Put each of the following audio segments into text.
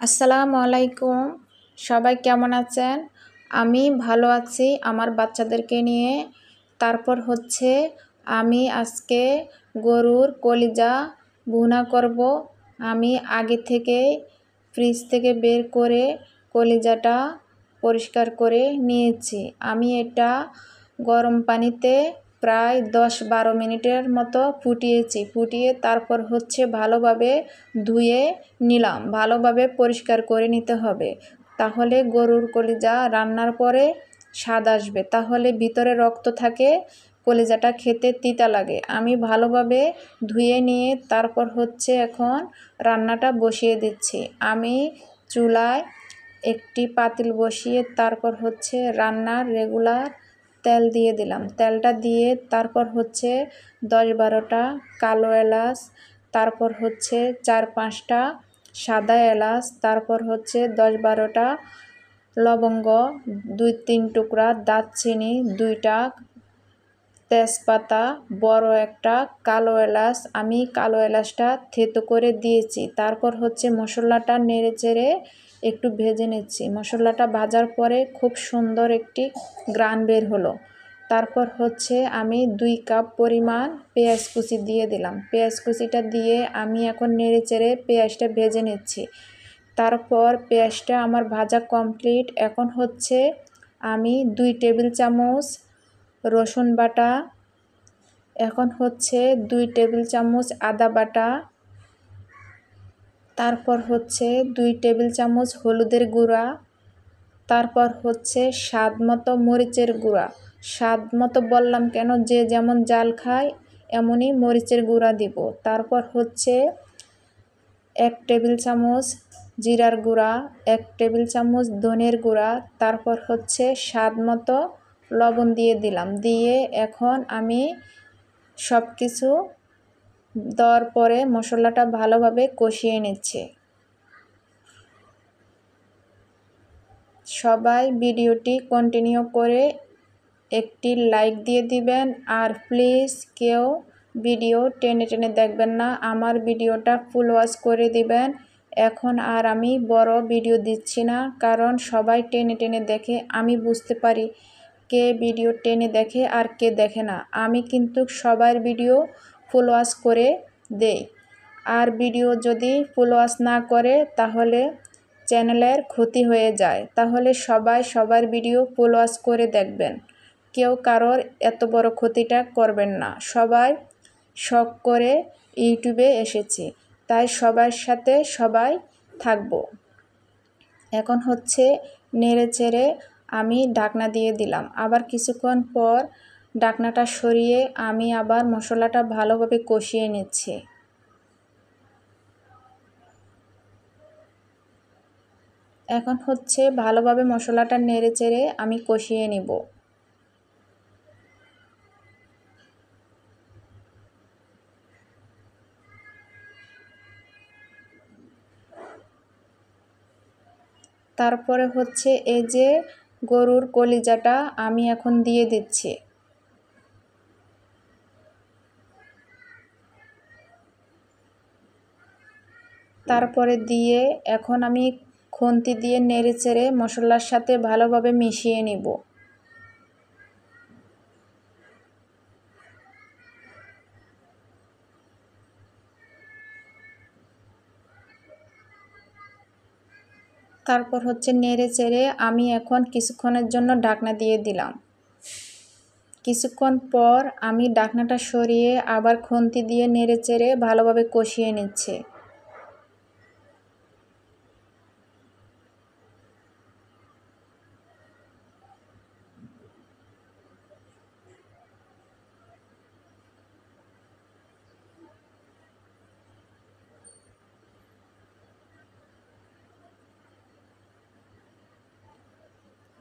আসসালামু আলাইকুম। সবাই কেমন আছেন? আমি ভালো আছি আমার বাচ্চাদেরকে নিয়ে। তারপর হচ্ছে আমি আজকে গরুর কলিজা ভুনা করব। আমি আগে থেকে ফ্রিজ থেকে বের করে কলিজাটা পরিষ্কার করে নিয়েছি। আমি এটা গরম পানিতে প্রায় 10-12 মিনিটের মতো ফুটিয়ে তারপর হচ্ছে ভালোভাবে ধুয়ে নিলাম। ভালোভাবে পরিষ্কার করে নিতে হবে, তাহলে গরুর কলিজা রান্নার পরে স্বাদ আসবে। তাহলে ভিতরে রক্ত থাকে, কলিজাটা খেতে তিতা লাগে। আমি ভালোভাবে ধুয়ে নিয়ে তারপর হচ্ছে এখন রান্নাটা বসিয়ে দিচ্ছি। আমি চুলায় একটি পাতিল বসিয়ে তারপর হচ্ছে রান্নার রেগুলার তেল দিয়ে দিলাম। তেলটা দিয়ে তারপর হচ্ছে 10-12টা কালো এলাচ, তারপর হচ্ছে 4-5টা সাদা এলাচ, তারপর হচ্ছে 10-12টা লবঙ্গ, 2-3 টুকরা দারচিনি, 2টা তেজপাতা, বড় একটা কালো এলাচ। আমি কালো এলাচটা থেতো করে দিয়েছি। তারপর হচ্ছে মশলাটা নেড়েচেড়ে একটু ভেজে নিচ্ছি। মশলাটা ভাজার পরে খুব সুন্দর একটি ঘ্রাণ বের হলো। তারপর হচ্ছে আমি 2 কাপ পরিমাণ পেঁয়াজ কুচি দিয়ে দিলাম। পেঁয়াজ কুচিটা দিয়ে আমি এখন নেড়েচেড়ে পেঁয়াজটা ভেজে নিচ্ছি। তারপর পেঁয়াজটা আমার ভাজা কমপ্লিট। এখন হচ্ছে আমি 2 টেবিল চামচ রসুন বাটা, এখন হচ্ছে 2 টেবিল চামচ আদা বাটা, তারপর হচ্ছে 2 টেবিল চামচ হলুদের গুঁড়া, তারপর হচ্ছে স্বাদ মতো মরিচের গুঁড়া। স্বাদ মতো বললাম কেন, যে যেমন জাল খায় এমনই মরিচের গুঁড়া দিব। তারপর হচ্ছে 1 টেবিল চামচ জিরার গুঁড়া, 1 টেবিল চামচ ধনের গুঁড়া, তারপর হচ্ছে স্বাদ মতো লবণ দিয়ে দিলাম। দিয়ে এখন আমি সব কিছু দেওয়ার পরে মশলাটা ভালোভাবে কষিয়ে নিচ্ছি। সবাই ভিডিওটি কন্টিনিউ করে একটি লাইক দিয়ে দিবেন। আর প্লিজ কেউ ভিডিও টেনে টেনে দেখবেন না, আমার ভিডিওটা ফুল ওয়াচ করে দিবেন। এখন আর আমি বড় ভিডিও দিচ্ছি না, কারণ সবাই টেনে টেনে দেখে। আমি বুঝতে পারি কে ভিডিও টেনে দেখে আর কে দেখে না। আমি কিন্তু সবার ভিডিও ফুল ওয়াচ করে দেই। আর ভিডিও যদি ফুল ওয়াচ না করে তাহলে চ্যানেলের ক্ষতি হয়ে যায়। তাহলে সবাই সবার ভিডিও ফুল ওয়াচ করে দেখবেন। কেউ কারোর এত বড় ক্ষতিটা করবেন না। সবাই শখ করে ইউটিউবে এসেছি, তাই সবার সাথে সবাই থাকবো। এখন হচ্ছে নেড়েচেড়ে আমি ঢাকনা দিয়ে দিলাম। আবার কিছুক্ষণ পর ঢাকনাটা সরিয়ে আমি আবার মশলাটা ভালোভাবে কষিয়ে নিচ্ছি। এখন হচ্ছে ভালোভাবে মশলাটা নেড়েচেড়ে আমি কষিয়ে নিব। তারপরে হচ্ছে এই যে গরুর কলিজাটা আমি এখন দিয়ে দিচ্ছি। তারপরে দিয়ে এখন আমি খুন্তি দিয়ে নেড়েচেড়ে মশলার সাথে ভালোভাবে মিশিয়ে নিব। তারপর হচ্ছে নেড়েচেড়ে আমি এখন কিছুক্ষণের জন্য ঢাকনা দিয়ে দিলাম। কিছুক্ষণ পর আমি ঢাকনাটা সরিয়ে আবার খুন্তি দিয়ে নেড়েচেড়ে ভালোভাবে কষিয়ে নিচ্ছি।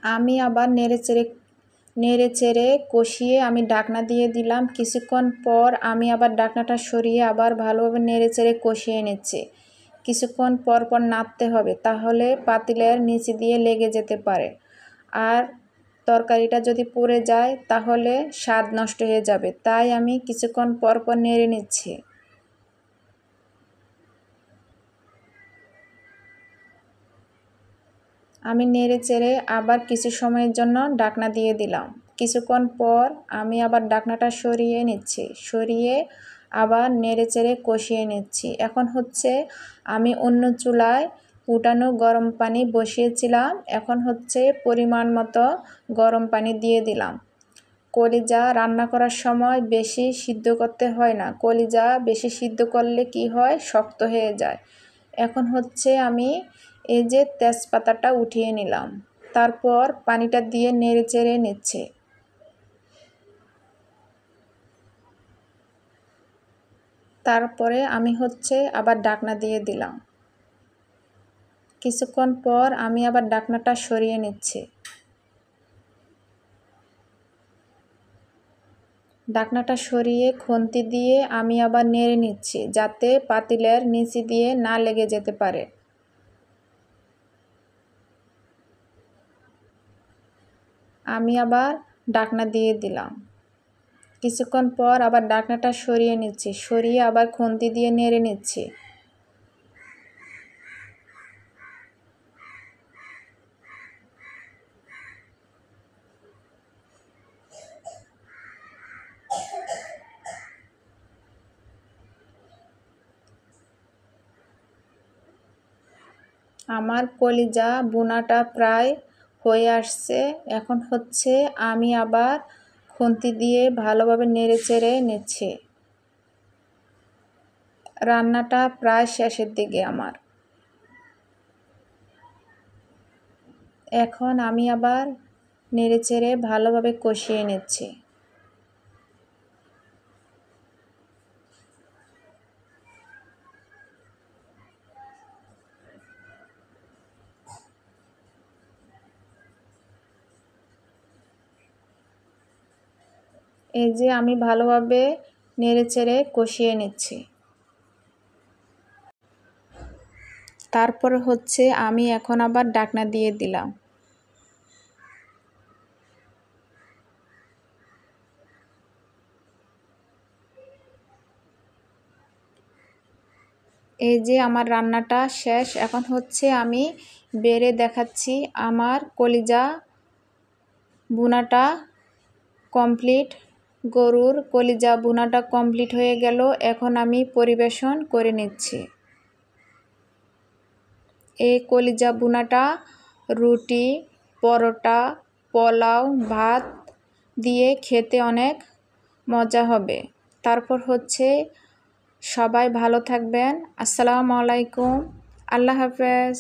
আমি আবার নেড়েচেড়ে কষিয়ে আমি ঢাকনা দিয়ে দিলাম। কিছুক্ষণ পর আমি আবার ঢাকনাটা সরিয়ে আবার ভালোভাবে নেড়েচেড়ে কষিয়ে নিচ্ছি। কিছুক্ষণ পর পর নাড়তে হবে, তাহলে পাতিলের নিচে দিয়ে লেগে যেতে পারে। আর তরকারিটা যদি পুড়ে যায় তাহলে স্বাদ নষ্ট হয়ে যাবে। তাই আমি কিছুক্ষণ পর পর নেড়ে নিচ্ছি। আমি নেড়ে চেড়ে আবার কিছু সময়ের জন্য ঢাকনা দিয়ে দিলাম। কিছুক্ষণ পর আমি আবার ঢাকনাটা সরিয়ে নিচ্ছি, সরিয়ে আবার নেড়ে চেড়ে কষিয়ে নিচ্ছি। এখন হচ্ছে আমি অন্য চুলায় ফুটানো গরম পানি বসিয়েছিলাম, এখন হচ্ছে পরিমাণ মতো গরম পানি দিয়ে দিলাম। কলিজা রান্না করার সময় বেশি সিদ্ধ করতে হয় না, কলিজা বেশি সিদ্ধ করলে কি হয়, শক্ত হয়ে যায়। এখন হচ্ছে আমি এই যে তেজপাতাটা উঠিয়ে নিলাম, তারপর পানিটা দিয়ে নেড়ে চেড়ে নিচ্ছি। তারপরে আমি হচ্ছে আবার ঢাকনা দিয়ে দিলাম। কিছুক্ষণ পর আমি আবার ঢাকনাটা সরিয়ে নিচ্ছি। ঢাকনাটা সরিয়ে খুন্তি দিয়ে আমি আবার নেড়ে নিচ্ছি, যাতে পাতিলের নিচে দিয়ে না লেগে যেতে পারে। আমি আবার ঢাকনা দিয়ে দিলাম। কিছুক্ষণ পর আবার ঢাকনাটা সরিয়ে নিচ্ছি, সরিয়ে আবার খুন্তি দিয়ে নেড়ে নিচ্ছি। আমার কলিজা ভুনাটা প্রায় হয়ে আসছে। এখন হচ্ছে আমি আবার খুন্তি দিয়ে ভালোভাবে নেড়ে চেড়ে নিচ্ছি। রান্নাটা প্রায় শেষের দিকে আমার। এখন আমি আবার নেড়ে চেড়ে ভালোভাবে কষিয়ে নিচ্ছি। এই যে আমি ভালোভাবে নেড়ে চেড়ে কষিয়ে নিচ্ছি। তারপর হচ্ছে আমি এখন আবার ঢাকনা দিয়ে দিলাম। এই যে আমার রান্নাটা শেষ। এখন হচ্ছে আমি বেড়ে দেখাচ্ছি। আমার কলিজা ভুনাটা কমপ্লিট, গরুর কলিজা ভুনাটা কমপ্লিট হয়ে গেল। এখন আমি পরিবেশন করে নিচ্ছি। এই কলিজা ভুনাটা রুটি, পরোটা, পোলাও, ভাত দিয়ে খেতে অনেক মজা হবে। তারপর হচ্ছে সবাই ভালো থাকবেন। আসসালামু আলাইকুম, আল্লাহ হাফেজ।